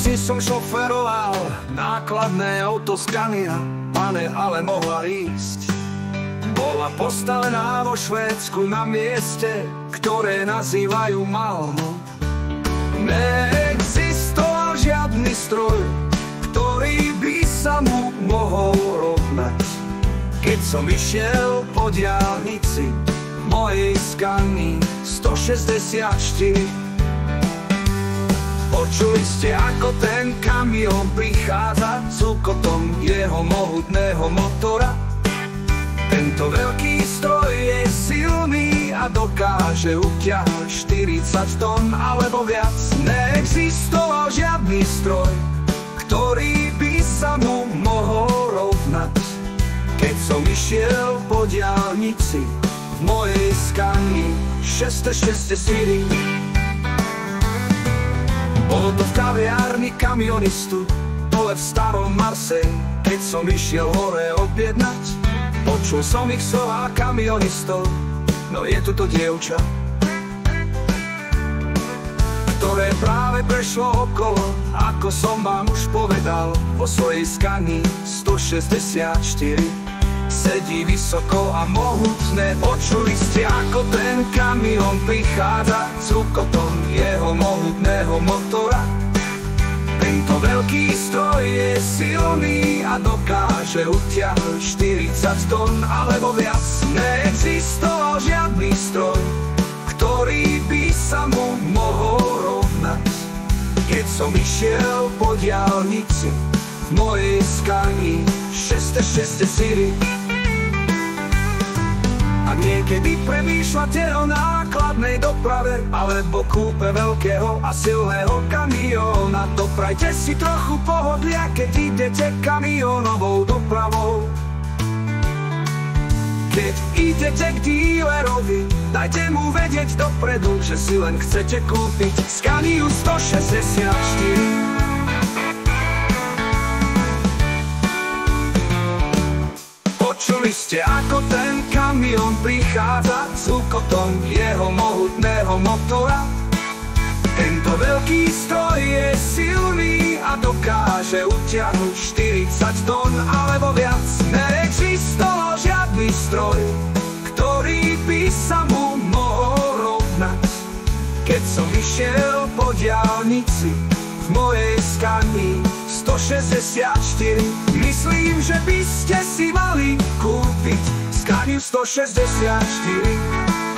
Kedysi som šoferoval nákladné auto Scania, pane, ale mohla ísť. Bola postavená vo Švédsku na mieste, ktoré nazývajú Malmo. Neexistoval žiadny stroj, ktorý by sa mu mohol rovnať. Keď som išiel po diaľnici mojej Scanii 164, počuli ste, ako ten kamión prichádza cúkotom jeho mohutného motora. Tento veľký stroj je silný a dokáže utiahnuť 40 tón alebo viac. Neexistoval žiadny stroj, ktorý by sa mu mohol rovnať. Keď som išiel po diaľnici v mojej Scanii 664, bolo to v kaviárni kamionistu dole v starom Marseille. Keď som išiel hore objednať, počul som ich slová kamionistov. No je tu to dievča, ktoré práve prešlo okolo, ako som vám už povedal, vo svojej Scanii 164. Sedí vysoko a mohutné, počuli ste, ako ten kamión prichádza cúkotom jeho mohutného motora. Tento veľký stroj je silný a dokáže utiahnuť 40 tón alebo viac. Neexistoval žiadny stroj, ktorý by sa mu mohol rovnať. Keď som išiel po diaľnici v mojej Scanii 664, a niekedy premýšľate o nákladnej doprave alebo kúpe veľkého a silného kamióna, doprajte si trochu pohodlia, keď idete kamiónovou dopravou. Keď idete k dílerovi, dajte mu vedieť dopredu, že si len chcete kúpiť Scaniu 164. Počuli ste, ako ten kamión prichádza cúkotom jeho mohutného motora. Tento veľký stroj je silný a dokáže utiahnuť 40 tón alebo viac. Neexistoval žiadny stroj, ktorý by sa mu mohol rovnať. Keď som išiel po diaľnici v mojej Scanii 164, myslím, že by ste si mali kúpiť Scaniu 164.